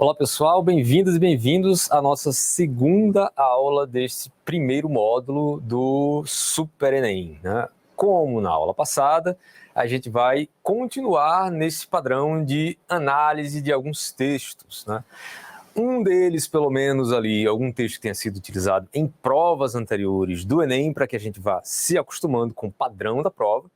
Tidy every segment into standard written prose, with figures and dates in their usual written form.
Olá pessoal, bem-vindos e bem-vindos à nossa segunda aula deste primeiro módulo do Super Enem, né? Como na aula passada, a gente vai continuar nesse padrão de análise de alguns textos, né? Um deles, pelo menos ali, algum texto que tenha sido utilizado em provas anteriores do Enem, para que a gente vá se acostumando com o padrão da prova.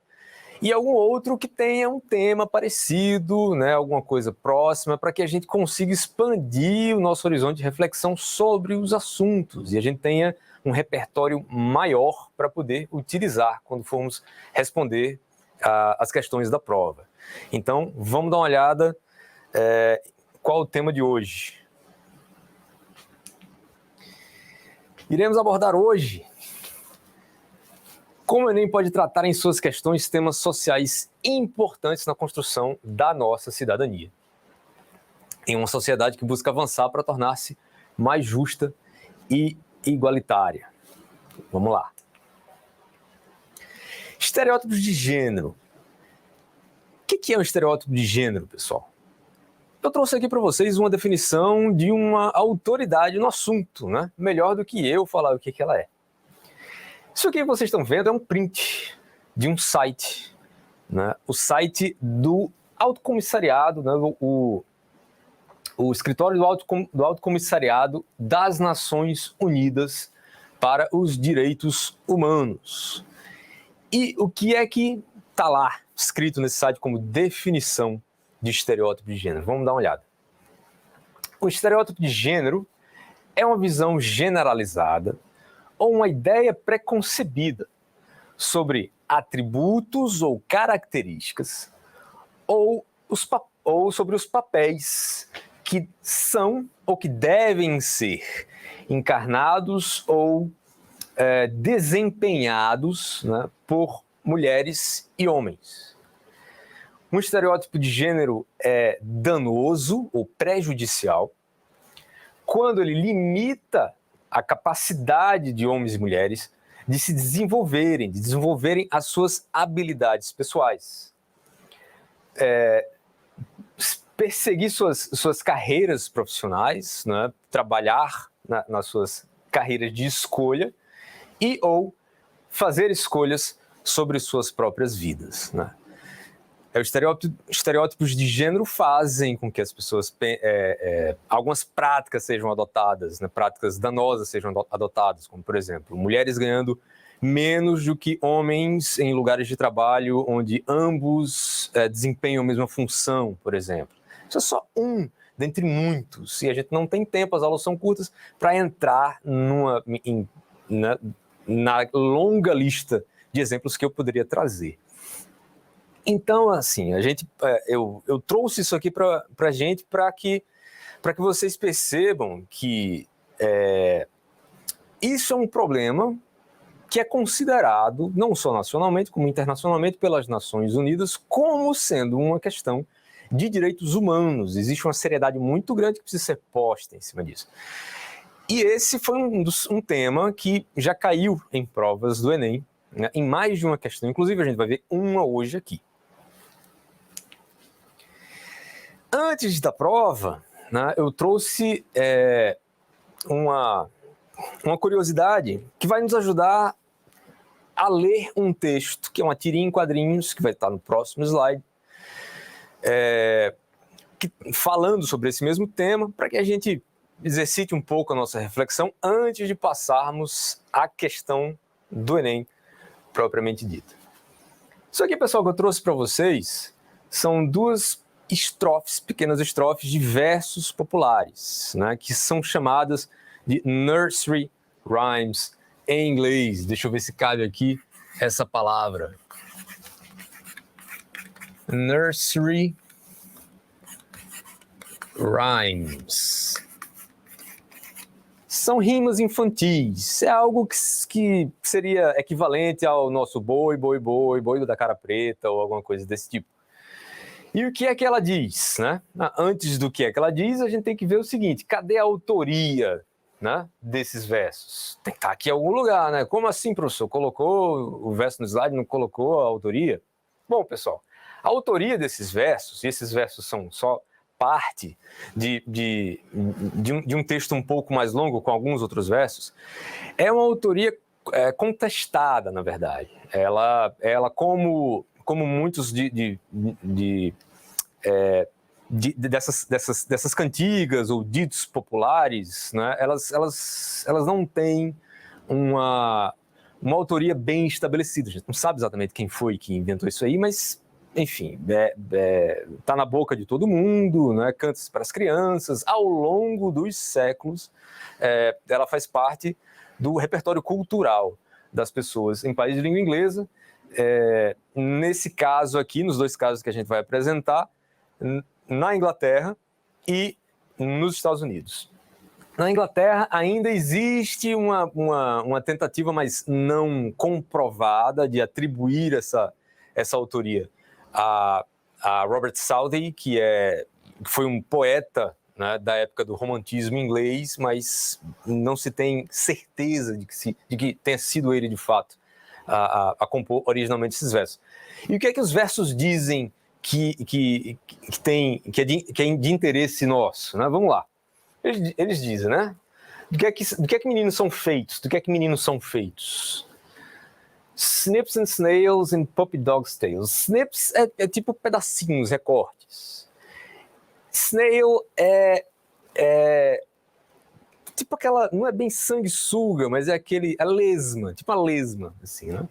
E algum outro que tenha um tema parecido, né, alguma coisa próxima, para que a gente consiga expandir o nosso horizonte de reflexão sobre os assuntos e a gente tenha um repertório maior para poder utilizar quando formos responder as questões da prova. Então, vamos dar uma olhada qual o tema de hoje. Iremos abordar hoje como o Enem pode tratar em suas questões temas sociais importantes na construção da nossa cidadania, em uma sociedade que busca avançar para tornar-se mais justa e igualitária. Vamos lá. Estereótipos de gênero. O que é um estereótipo de gênero, pessoal? Eu trouxe aqui para vocês uma definição de uma autoridade no assunto, né? Melhor do que eu falar o que ela é. Isso aqui que vocês estão vendo é um print de um site, né? O site do Alto Comissariado, né? o escritório do Alto Comissariado das Nações Unidas para os Direitos Humanos. E o que é que está lá escrito nesse site como definição de estereótipo de gênero? Vamos dar uma olhada. O estereótipo de gênero é uma visão generalizada ou uma ideia preconcebida sobre atributos ou características ou sobre os papéis que são ou que devem ser encarnados ou desempenhados, né, por mulheres e homens. Um estereótipo de gênero é danoso ou prejudicial quando ele limita a capacidade de homens e mulheres de se desenvolverem as suas habilidades pessoais. Perseguir suas carreiras profissionais, né? Trabalhar nas suas carreiras de escolha e ou fazer escolhas sobre suas próprias vidas, né? Estereótipos de gênero fazem com que as pessoas, algumas práticas sejam adotadas, né? Práticas danosas sejam adotadas, como, por exemplo, mulheres ganhando menos do que homens em lugares de trabalho onde ambos desempenham a mesma função, por exemplo. Isso é só um dentre muitos, e a gente não tem tempo, as aulas são curtas, para entrar na longa lista de exemplos que eu poderia trazer. Então, assim, eu trouxe isso aqui para a gente para que vocês percebam que isso é um problema que é considerado, não só nacionalmente, como internacionalmente, pelas Nações Unidas, como sendo uma questão de direitos humanos. Existe uma seriedade muito grande que precisa ser posta em cima disso. E esse foi um tema que já caiu em provas do Enem, né, em mais de uma questão. Inclusive, a gente vai ver uma hoje aqui. Antes da prova, né, eu trouxe uma curiosidade que vai nos ajudar a ler um texto, que é uma tirinha em quadrinhos, que vai estar no próximo slide, falando sobre esse mesmo tema, para que a gente exercite um pouco a nossa reflexão antes de passarmos à questão do Enem propriamente dita. Isso aqui, pessoal, que eu trouxe para vocês são duas pequenas estrofes de versos populares, né, que são chamadas de nursery rhymes em inglês. Deixa eu ver se cabe aqui essa palavra. Nursery rhymes. São rimas infantis. É algo que seria equivalente ao nosso boi, boi, boi, boi da cara preta ou alguma coisa desse tipo. E o que é que ela diz, né? Antes do que é que ela diz, a gente tem que ver o seguinte: cadê a autoria, né, desses versos? Tem que estar aqui em algum lugar, né? Como assim, professor? Colocou o verso no slide, não colocou a autoria? Bom, pessoal, a autoria desses versos, e esses versos são só parte de um texto um pouco mais longo, com alguns outros versos, é uma autoria contestada, na verdade. Ela como muitos dessas cantigas ou ditos populares, né, elas não têm uma autoria bem estabelecida. A gente não sabe exatamente quem foi que inventou isso aí, mas, enfim, está na boca de todo mundo, né, canta-se para as crianças. Ao longo dos séculos, ela faz parte do repertório cultural das pessoas em países de língua inglesa. Nesse caso aqui, nos dois casos que a gente vai apresentar, na Inglaterra e nos Estados Unidos. Na Inglaterra ainda existe uma tentativa, mas não comprovada, de atribuir essa autoria a Robert Southey, que foi um poeta, né, da época do romantismo inglês, mas não se tem certeza de que tenha sido ele de fato a compor originalmente esses versos. E o que é que os versos dizem que é de interesse nosso, né? Vamos lá. Eles dizem, né? Do que é que meninos são feitos? Do que é que meninos são feitos? Snips and snails and puppy dog's tails. Snips é tipo pedacinhos, recortes. Snail é tipo aquela, não é bem sanguessuga, mas é a lesma, tipo a lesma, assim, né?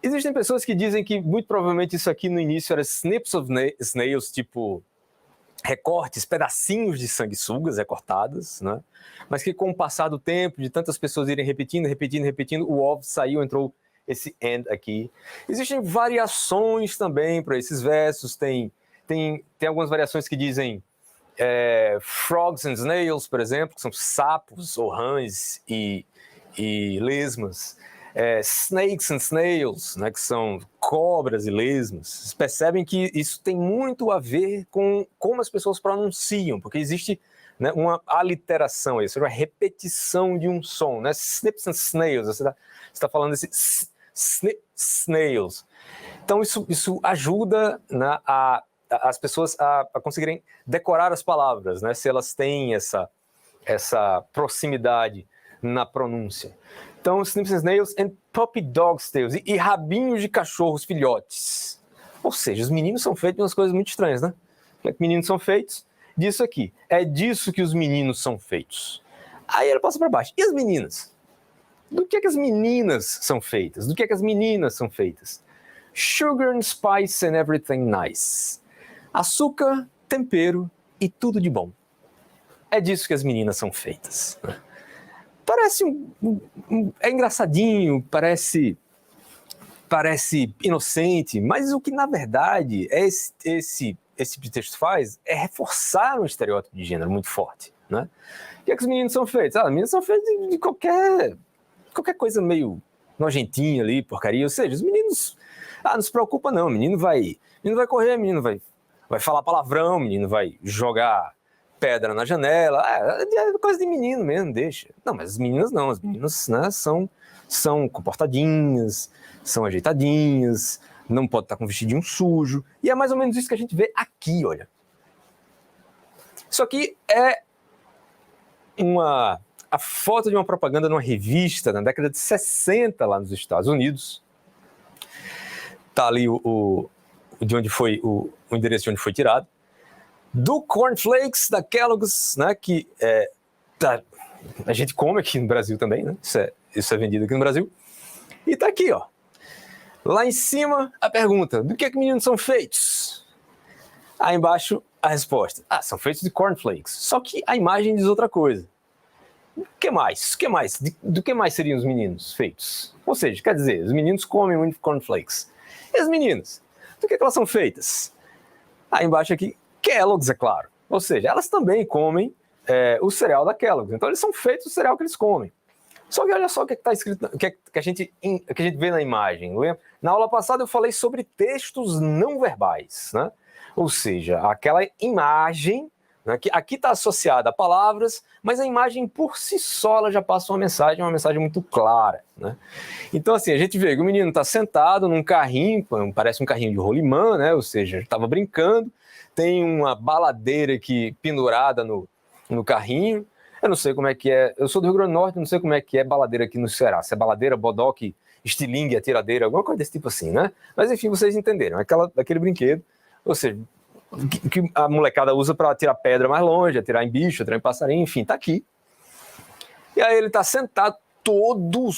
Existem pessoas que dizem que muito provavelmente isso aqui no início era snips of snails, tipo recortes, pedacinhos de sanguessugas recortadas, né? Mas que com o passar do tempo, de tantas pessoas irem repetindo, o of saiu, entrou esse and aqui. Existem variações também para esses versos, tem algumas variações que dizem frogs and snails, por exemplo, que são sapos ou rãs e lesmas. Snakes and snails, né, que são cobras e lesmas. Vocês percebem que isso tem muito a ver com como as pessoas pronunciam, porque existe, né, uma aliteração, isso é uma repetição de um som, né? Snips and snails, você está falando desse snails. Então isso ajuda, né, as pessoas a conseguirem decorar as palavras, né, se elas têm essa proximidade na pronúncia. Então, Snips and Snails and Puppy Dog's Tails, e rabinhos de cachorros filhotes. Ou seja, os meninos são feitos de umas coisas muito estranhas, né? Como é que meninos são feitos? Disso aqui. É disso que os meninos são feitos. Aí ele passa para baixo. E as meninas? Do que as meninas são feitas? Do que as meninas são feitas? Sugar and spice and everything nice. Açúcar, tempero e tudo de bom. É disso que as meninas são feitas. Parece é engraçadinho, parece inocente, mas o que na verdade esse tipo de texto faz é reforçar um estereótipo de gênero muito forte, né? O que é que os meninos são feitos? Os meninos são feitos de qualquer coisa meio nojentinha ali, porcaria. Ou seja, os meninos, não se preocupa não, o menino vai correr, o menino vai falar palavrão, o menino vai jogar pedra na janela, é coisa de menino mesmo, deixa. Não, mas as meninas não, as meninas, né, são comportadinhas, são ajeitadinhas, não pode estar com um vestidinho sujo, e é mais ou menos isso que a gente vê aqui, olha. Isso aqui é a foto de uma propaganda numa revista na década de 60 lá nos Estados Unidos. Tá ali de onde foi o endereço de onde foi tirado. Do cornflakes da Kellogg's, né, que a gente come aqui no Brasil também, né? Isso é vendido aqui no Brasil. E tá aqui, ó. Lá em cima, a pergunta: do que meninos são feitos? Aí embaixo, a resposta: são feitos de cornflakes. Só que a imagem diz outra coisa. O que mais? Do que mais seriam os meninos feitos? Ou seja, quer dizer, os meninos comem muito cornflakes. E as meninas? Do que elas são feitas? Aí embaixo aqui, Kellogg's, é claro. Ou seja, elas também comem o cereal da Kellogg's. Então eles são feitos do cereal que eles comem. Só que olha só o que está escrito, o que a gente vê na imagem. Lembra? Na aula passada eu falei sobre textos não verbais, né? Ou seja, aquela imagem, né? Aqui está associada a palavras, mas a imagem por si só ela já passa uma mensagem muito clara, né? Então, assim, a gente vê que o menino está sentado num carrinho, parece um carrinho de rolimã, né? Ou seja, estava brincando, tem uma baladeira aqui pendurada no carrinho. Eu não sei como é que é, eu sou do Rio Grande do Norte, não sei como é que é baladeira aqui no Ceará, se é baladeira, bodoque, estilingue, atiradeira, alguma coisa desse tipo assim, né? Mas enfim, vocês entenderam, aquele brinquedo, ou seja, que a molecada usa para atirar pedra mais longe, atirar em bicho, atirar em passarinho, enfim, tá aqui. E aí ele tá sentado todo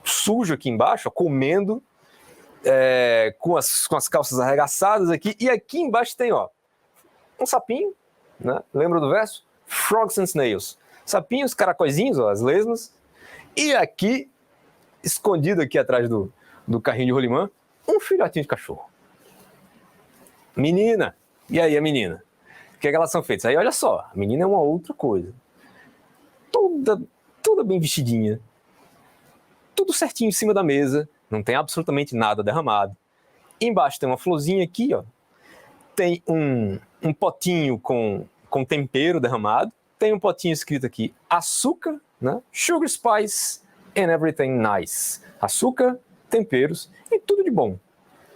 sujo aqui embaixo, ó, comendo, com as calças arregaçadas aqui, e aqui embaixo tem, ó, um sapinho, né? Lembra do verso? Frogs and snails. Sapinhos, caracóizinhos, ó, as lesmas. E aqui, escondido aqui atrás do carrinho de rolimã, um filhotinho de cachorro. Menina. E aí, a menina? O que é que elas são feitas? Aí, olha só, a menina é uma outra coisa. Toda bem vestidinha. Tudo certinho em cima da mesa. Não tem absolutamente nada derramado. Embaixo tem uma florzinha aqui, ó. Tem um potinho com tempero derramado. Tem um potinho escrito aqui, açúcar, né? Sugar, spice and everything nice. Açúcar, temperos e tudo de bom.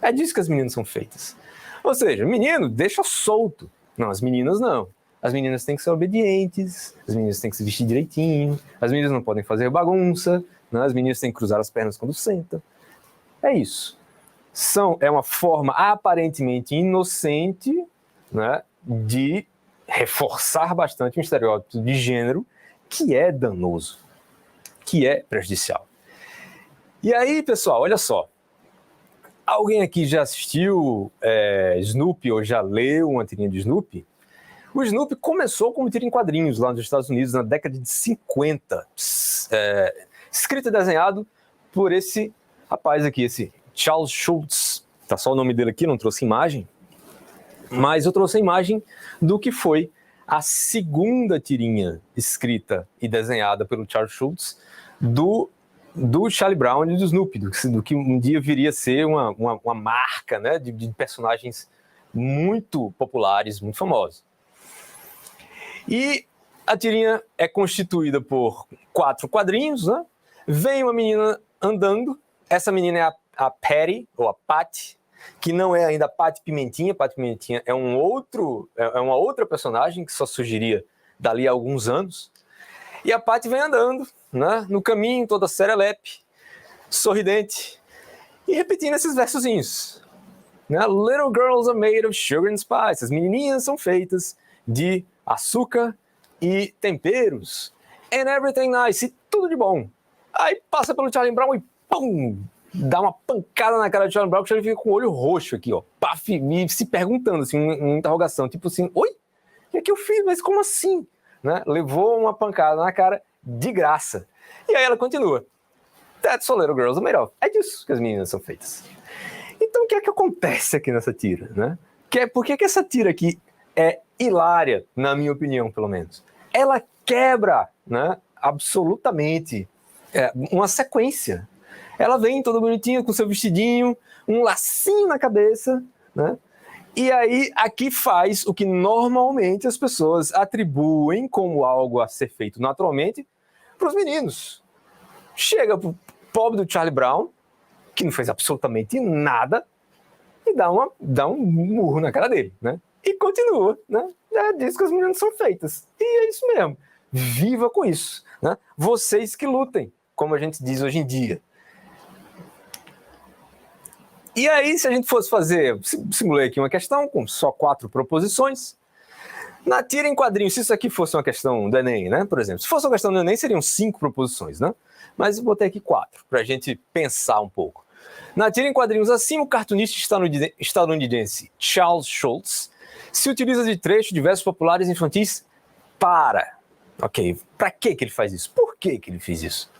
É disso que as meninas são feitas. Ou seja, menino, deixa solto. Não, as meninas não. As meninas têm que ser obedientes, as meninas têm que se vestir direitinho, as meninas não podem fazer bagunça, né? As meninas têm que cruzar as pernas quando sentam. É isso. É uma forma aparentemente inocente, né, de reforçar bastante um estereótipo de gênero que é danoso, que é prejudicial. E aí, pessoal, olha só. Alguém aqui já assistiu Snoopy ou já leu uma tirinha de Snoopy? O Snoopy começou como tira em quadrinhos lá nos Estados Unidos na década de 50. Escrito e desenhado por esse rapaz aqui, esse Charles Schulz. Tá só o nome dele aqui, não trouxe imagem. Mas eu trouxe a imagem do que foi a segunda tirinha escrita e desenhada pelo Charles Schulz do Charlie Brown e do Snoopy, do que um dia viria a ser uma marca, né, de personagens muito populares, muito famosos. E a tirinha é constituída por 4 quadrinhos, né? Vem uma menina andando, essa menina é a Patty, ou a Patty, que não é ainda a Patty Pimentinha. Patty Pimentinha é uma outra personagem que só surgiria dali a alguns anos. E a Patty vem andando, né, no caminho, toda serelepe, sorridente, e repetindo esses versozinhos. Né? Little girls are made of sugar and spice. As menininhas são feitas de açúcar e temperos. And everything nice. E tudo de bom. Aí passa pelo Charlie Brown e pum! Dá uma pancada na cara do Charlie Brown, que ele fica com o olho roxo aqui, ó. Paf, e se perguntando, assim, uma interrogação. Tipo assim, oi? O que é que eu fiz? Mas como assim? Né? Levou uma pancada na cara de graça. E aí ela continua. That's what little girls are made of. É disso que as meninas são feitas. Então o que é que acontece aqui nessa tira? Né? Por que essa tira aqui é hilária, na minha opinião, pelo menos? Ela quebra, né, absolutamente uma sequência. Ela vem toda bonitinha, com seu vestidinho, um lacinho na cabeça, né? E aí, aqui faz o que normalmente as pessoas atribuem como algo a ser feito naturalmente para os meninos. Chega pro pobre do Charlie Brown, que não fez absolutamente nada, e dá um murro na cara dele, né? E continua, né? É disso que as meninas são feitas. E é isso mesmo. Viva com isso, né? Vocês que lutem, como a gente diz hoje em dia. E aí, se a gente fosse simulei aqui uma questão com só 4 proposições, na tira em quadrinhos, se isso aqui fosse uma questão do Enem, né, por exemplo, se fosse uma questão do Enem, seriam 5 proposições, né? Mas eu botei aqui 4, para a gente pensar um pouco. Na tira em quadrinhos acima, o cartunista estadunidense Charles Schulz se utiliza de trechos de versos populares infantis para... Ok, para que ele faz isso? Por que ele fez isso?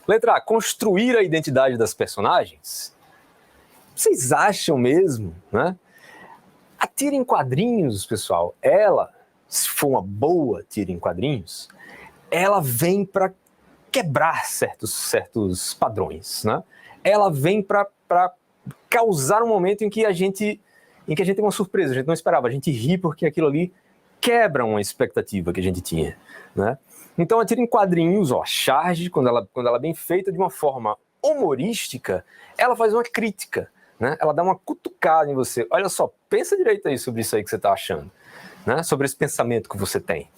Letra A, construir a identidade das personagens. Vocês acham mesmo, né? A tira em quadrinhos, pessoal, ela, se for uma boa tira em quadrinhos, ela vem para quebrar certos padrões, né? Ela vem para causar um momento em que a gente tem uma surpresa, a gente não esperava, a gente ri porque aquilo ali quebram a expectativa que a gente tinha, né? Então a tira em quadrinhos, a charge, quando ela é bem feita de uma forma humorística, ela faz uma crítica, né? Ela dá uma cutucada em você. Olha só, pensa direito aí sobre isso aí que você está achando, né? Sobre esse pensamento que você tem.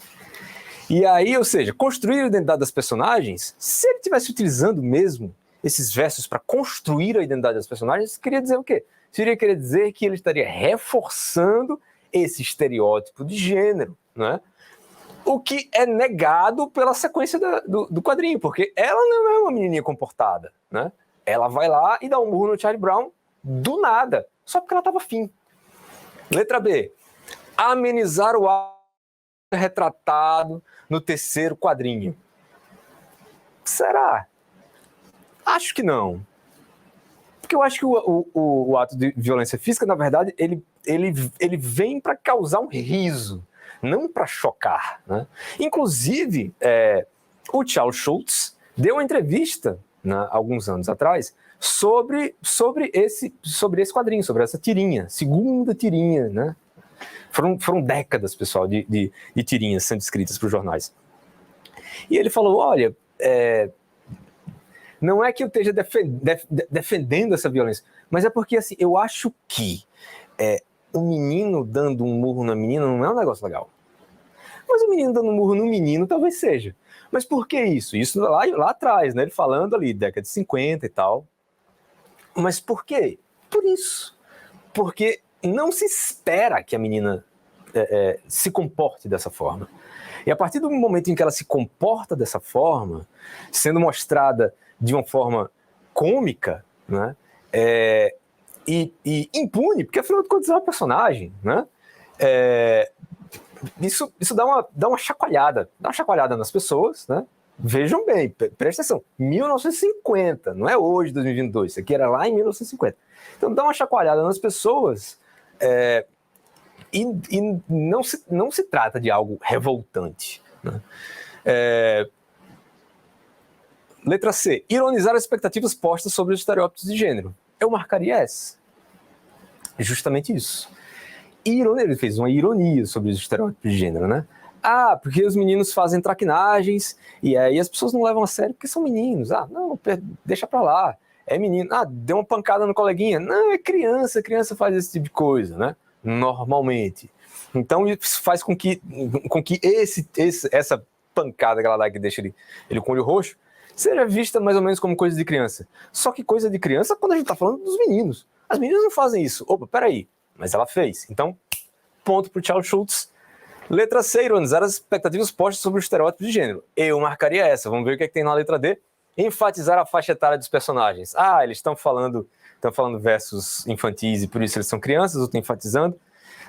E aí, ou seja, construir a identidade das personagens, se ele estivesse utilizando mesmo esses versos para construir a identidade das personagens, queria dizer o quê? Seria querer dizer que ele estaria reforçando esse estereótipo de gênero, né? O que é negado pela sequência do quadrinho, porque ela não é uma menininha comportada, né? Ela vai lá e dá um murro no Charlie Brown do nada, só porque ela estava afim. Letra B. Amenizar o ato retratado no terceiro quadrinho. Será? Acho que não. Porque eu acho que o ato de violência física, na verdade, ele vem para causar um riso, não para chocar, né? Inclusive, o Charles Schulz deu uma entrevista, né, alguns anos atrás sobre esse quadrinho, sobre essa tirinha, segunda tirinha, né? Foram décadas, pessoal, de tirinhas sendo escritas para os jornais. E ele falou, olha, não é que eu esteja defendendo essa violência, mas é porque assim, eu acho que um menino dando um murro na menina não é um negócio legal. Mas o menino dando um murro no menino talvez seja. Mas por que isso? Isso lá atrás, né? Ele falando ali, década de 50 e tal. Mas por quê? Por isso. Porque não se espera que a menina se comporte dessa forma. E a partir do momento em que ela se comporta dessa forma, sendo mostrada de uma forma cômica, né? E impune, porque afinal de contas é uma personagem, né? Isso dá uma chacoalhada nas pessoas, né? Vejam bem, presta atenção, 1950, não é hoje, 2022, isso aqui era lá em 1950. Então dá uma chacoalhada nas pessoas e não se trata de algo revoltante, né? Letra C, ironizar as expectativas postas sobre os estereótipos de gênero. Eu marcaria essa. Justamente isso. Ele fez uma ironia sobre os estereótipos de gênero, né? Ah, porque os meninos fazem traquinagens e aí as pessoas não levam a sério porque são meninos. Ah, não, deixa pra lá. É menino. Ah, deu uma pancada no coleguinha. Não, é criança. Criança faz esse tipo de coisa, né? Normalmente. Então isso faz com que essa pancada que ela dá que deixa ele com o olho roxo seja vista mais ou menos como coisa de criança. Só que coisa de criança quando a gente tá falando dos meninos. As meninas não fazem isso. Opa, peraí. Mas ela fez. Então, ponto pro Charles Schulz. Letra C, ironizar as expectativas postas sobre os estereótipos de gênero. Eu marcaria essa. Vamos ver o que tem na letra D. Enfatizar a faixa etária dos personagens. Ah, eles estão falando versos infantis e por isso eles são crianças, ou estão enfatizando?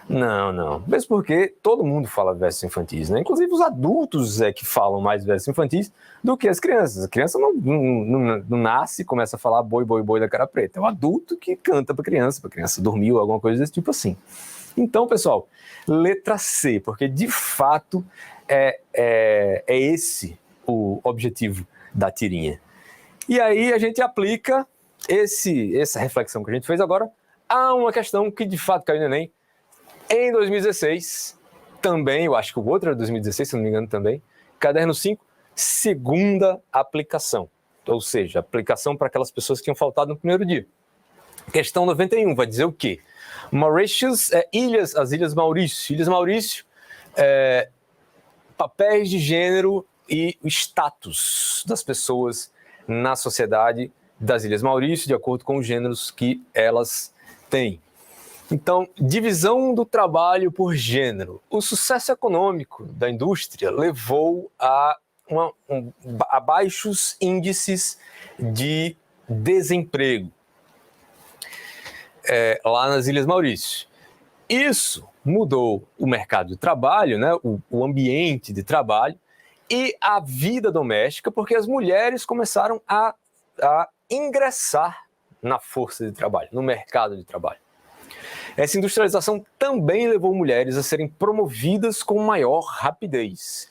Não. Mesmo porque todo mundo fala versos infantis, né? Inclusive os adultos que falam mais versos infantis do que as crianças. A criança não nasce e começa a falar boi, boi, boi da cara preta. É o adulto que canta para criança dormiu, alguma coisa desse tipo assim. Então, pessoal, letra C, porque de fato é esse o objetivo da tirinha. E aí a gente aplica essa reflexão que a gente fez agora a uma questão que de fato caiu no Enem em 2016, também, eu acho que o outro era 2016, se não me engano também, caderno 5, segunda aplicação, ou seja, aplicação para aquelas pessoas que tinham faltado no primeiro dia. Questão 91, vai dizer o quê? Mauritius, as Ilhas Maurício. Ilhas Maurício, papéis de gênero e o status das pessoas na sociedade das Ilhas Maurício, de acordo com os gêneros que elas têm. Então, divisão do trabalho por gênero. O sucesso econômico da indústria levou a baixos índices de desemprego lá nas Ilhas Maurício. Isso mudou o mercado de trabalho, né, o ambiente de trabalho e a vida doméstica, porque as mulheres começaram a ingressar na força de trabalho, no mercado de trabalho. Essa industrialização também levou mulheres a serem promovidas com maior rapidez.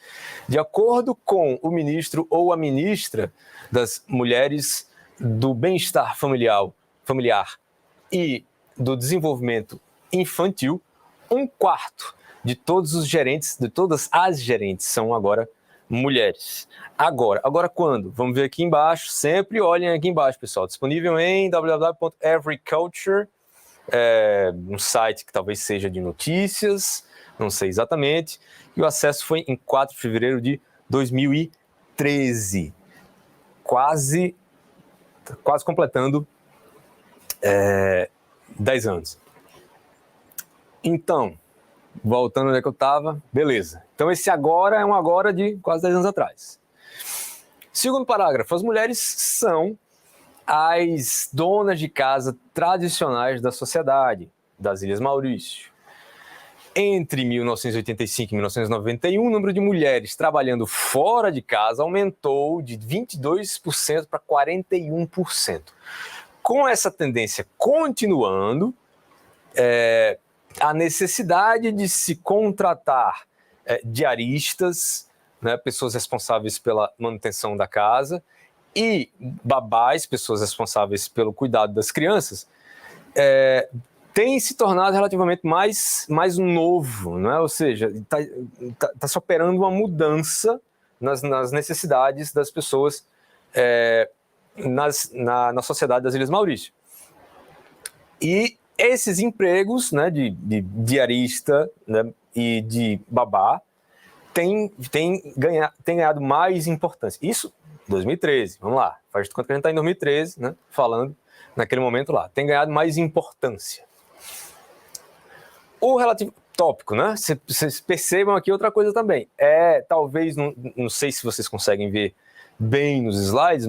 De acordo com o ministro ou a ministra das Mulheres do Bem-Estar Familiar e do Desenvolvimento Infantil, 1/4 de todos os gerentes, de todas as gerentes, são agora mulheres. Agora quando? Vamos ver aqui embaixo, sempre olhem aqui embaixo, pessoal, disponível em www.everyculture, um site que talvez seja de notícias, não sei exatamente, e o acesso foi em 4 de fevereiro de 2013, quase completando 10 anos. Então, voltando onde é que eu estava, beleza. Então esse agora é um agora de quase 10 anos atrás. Segundo parágrafo, as mulheres são as donas de casa tradicionais da sociedade das Ilhas Maurício. Entre 1985 e 1991, o número de mulheres trabalhando fora de casa aumentou de 22% para 41%. Com essa tendência continuando, a necessidade de se contratar diaristas, né, pessoas responsáveis pela manutenção da casa, e babás, pessoas responsáveis pelo cuidado das crianças, tem se tornado relativamente mais novo, né? Ou seja, está se operando uma mudança nas necessidades das pessoas na sociedade das Ilhas Maurício. E esses empregos, né, de diarista, né, e de babá têm ganhado mais importância. Isso 2013, vamos lá, faz de conta que a gente está em 2013, né, falando naquele momento lá, tem ganhado mais importância. O relativo tópico, né, vocês percebam aqui outra coisa também, talvez, não sei se vocês conseguem ver bem nos slides,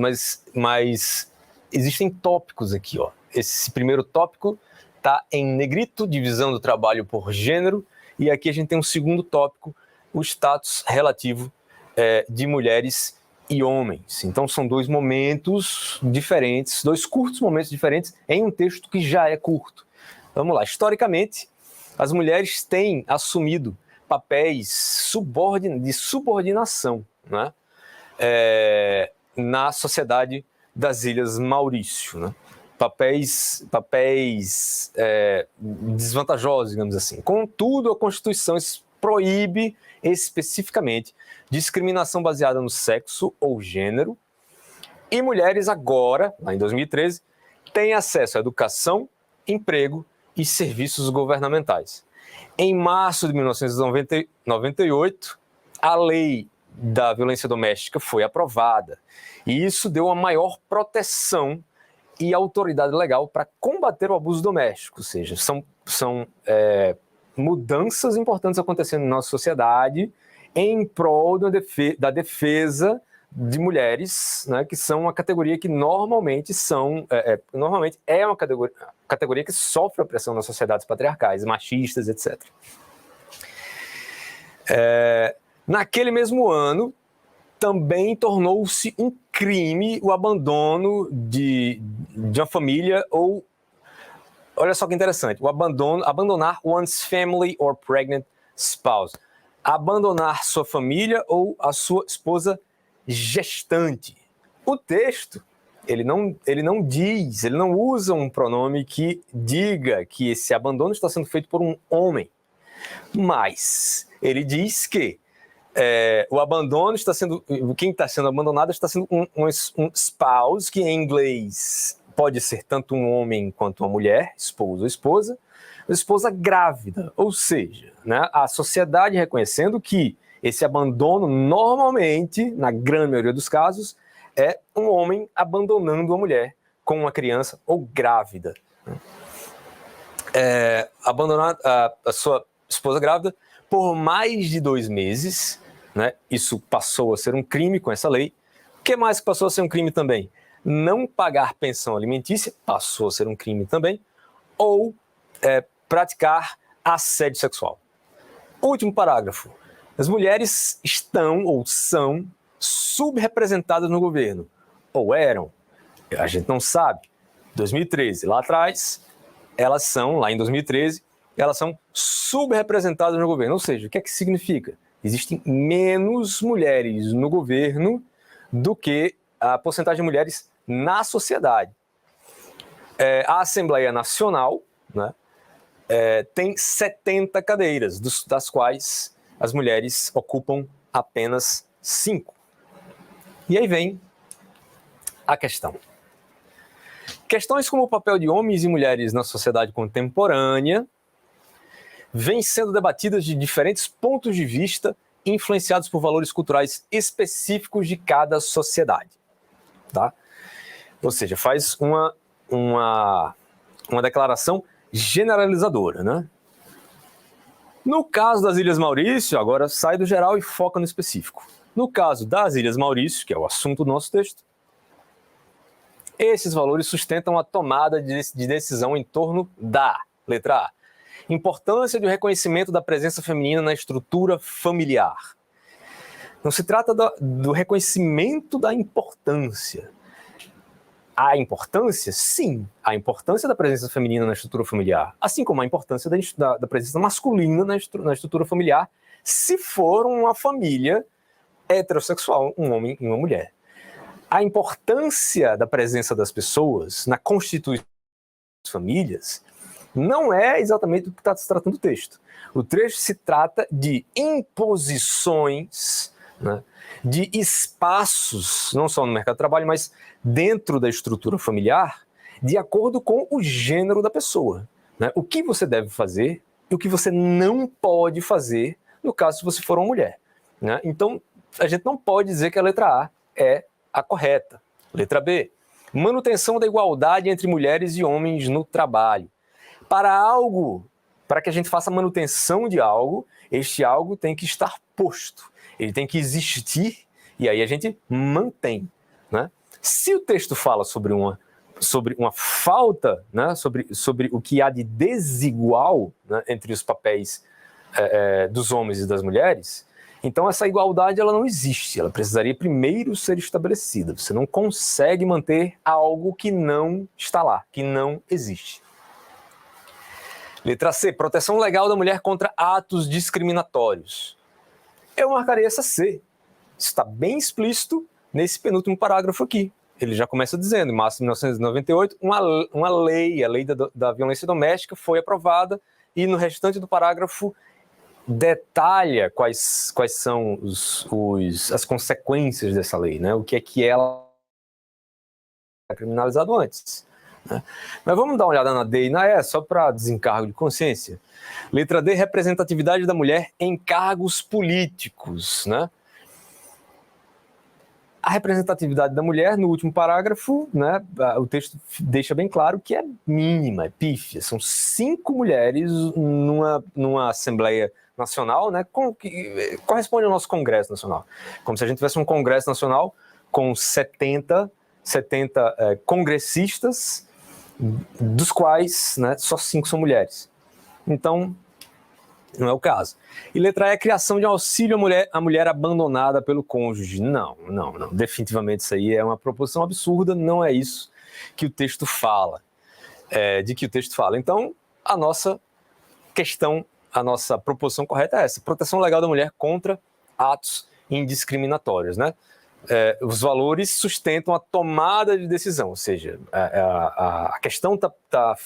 mas existem tópicos aqui, ó. Esse primeiro tópico está em negrito, divisão do trabalho por gênero, e aqui a gente tem um segundo tópico, o status relativo de mulheres e homens. Então são 2 momentos diferentes, 2 curtos momentos diferentes em um texto que já é curto. Vamos lá, historicamente, as mulheres têm assumido papéis de subordinação, né, na sociedade das Ilhas Maurício, né? Papéis desvantajosos, digamos assim. Contudo, a Constituição proíbe especificamente discriminação baseada no sexo ou gênero, e mulheres agora, lá em 2013, têm acesso à educação, emprego e serviços governamentais. Em março de 1998, a lei da violência doméstica foi aprovada, e isso deu uma maior proteção e autoridade legal para combater o abuso doméstico, ou seja, são mudanças importantes acontecendo na nossa sociedade em prol da defesa de mulheres, né, que são uma categoria que normalmente é uma categoria que sofre opressão nas sociedades patriarcais, machistas, etc. Naquele mesmo ano, também tornou-se um crime o abandono de uma família ou, olha só que interessante, abandonar one's family or pregnant spouse. Abandonar sua família ou a sua esposa gestante. O texto, ele não usa um pronome que diga que esse abandono está sendo feito por um homem, mas ele diz que o abandono quem está sendo abandonado está sendo um spouse, que em inglês pode ser tanto um homem quanto uma mulher, esposo ou esposa, uma esposa grávida, ou seja, né, a sociedade reconhecendo que esse abandono normalmente, na grande maioria dos casos, é um homem abandonando uma mulher com uma criança ou grávida. Abandonar a sua esposa grávida por mais de 2 meses, né? Isso passou a ser um crime com essa lei. O que mais passou a ser um crime também? Não pagar pensão alimentícia passou a ser um crime também, ou praticar assédio sexual. Último parágrafo. As mulheres estão ou são subrepresentadas no governo, ou eram, a gente não sabe. 2013, lá atrás, lá em 2013, elas são subrepresentadas no governo. Ou seja, o que é que significa? Existem menos mulheres no governo do que a porcentagem de mulheres na sociedade. A Assembleia Nacional, né, tem 70 cadeiras, das quais as mulheres ocupam apenas 5. E aí vem a questão. Questões como o papel de homens e mulheres na sociedade contemporânea vêm sendo debatidas de diferentes pontos de vista, influenciados por valores culturais específicos de cada sociedade. Tá? Ou seja, faz uma declaração generalizadora, né? No caso das Ilhas Maurício, agora sai do geral e foca no específico. No caso das Ilhas Maurício, que é o assunto do nosso texto, esses valores sustentam a tomada de decisão em torno da, letra A, importância do reconhecimento da presença feminina na estrutura familiar. Não se trata do reconhecimento da importância. A importância, sim, a importância da presença feminina na estrutura familiar, assim como a importância da presença masculina na estrutura familiar, se for uma família heterossexual, um homem e uma mulher. A importância da presença das pessoas na constituição das famílias não é exatamente do que está se tratando o texto. O texto se trata de imposições, né, de espaços, não só no mercado de trabalho, mas dentro da estrutura familiar, de acordo com o gênero da pessoa. Né? O que você deve fazer e o que você não pode fazer, no caso se você for uma mulher. Né? Então, a gente não pode dizer que a letra A é a correta. Letra B, manutenção da igualdade entre mulheres e homens no trabalho. Para que a gente faça manutenção de algo, este algo tem que estar posto, ele tem que existir, e aí a gente mantém. Né? Se o texto fala sobre uma falta, né, sobre o que há de desigual, né, entre os papéis dos homens e das mulheres, então essa igualdade ela não existe, ela precisaria primeiro ser estabelecida. Você não consegue manter algo que não está lá, que não existe. Letra C, proteção legal da mulher contra atos discriminatórios. Eu marcaria essa C. Está bem explícito nesse penúltimo parágrafo aqui. Ele já começa dizendo, em março de 1998, uma lei, a lei da violência doméstica, foi aprovada e no restante do parágrafo detalha quais são as consequências dessa lei, né? O que é que ela é criminalizado antes. Né? Mas vamos dar uma olhada na D e na E, só para desencargo de consciência. Letra D, representatividade da mulher em cargos políticos. Né? A representatividade da mulher, no último parágrafo, né, o texto deixa bem claro que é mínima, é pífia. São 5 mulheres numa Assembleia Nacional, né, que corresponde ao nosso Congresso Nacional. Como se a gente tivesse um Congresso Nacional com 70 congressistas, dos quais, né, só 5 são mulheres. Então, não é o caso. E letra E, criação de um auxílio à mulher abandonada pelo cônjuge. Não. Definitivamente isso aí é uma proposição absurda, não é isso que o texto fala. Então, a nossa questão, a nossa proposição correta é essa. Proteção legal da mulher contra atos indiscriminatórios, né? Os valores sustentam a tomada de decisão, ou seja, a questão está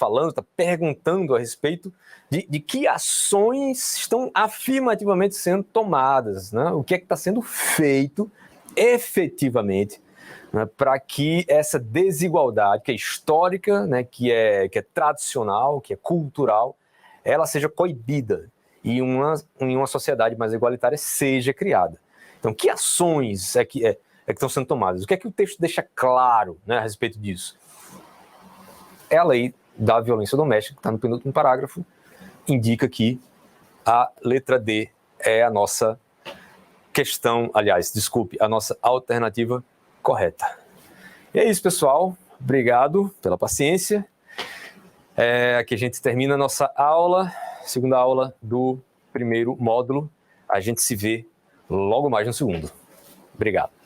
perguntando a respeito de que ações estão afirmativamente sendo tomadas, né? O que é que está sendo feito efetivamente, né, para que essa desigualdade, que é histórica, né, que é tradicional, que é cultural, ela seja coibida e em uma sociedade mais igualitária seja criada. Então, que ações é que estão sendo tomadas? O que é que o texto deixa claro, né, a respeito disso? É a lei da violência doméstica, que está no penúltimo parágrafo, indica que a letra D é a nossa a nossa alternativa correta. E é isso, pessoal. Obrigado pela paciência. Aqui a gente termina a nossa aula, segunda aula do primeiro módulo. A gente se vê logo mais no segundo. Obrigado.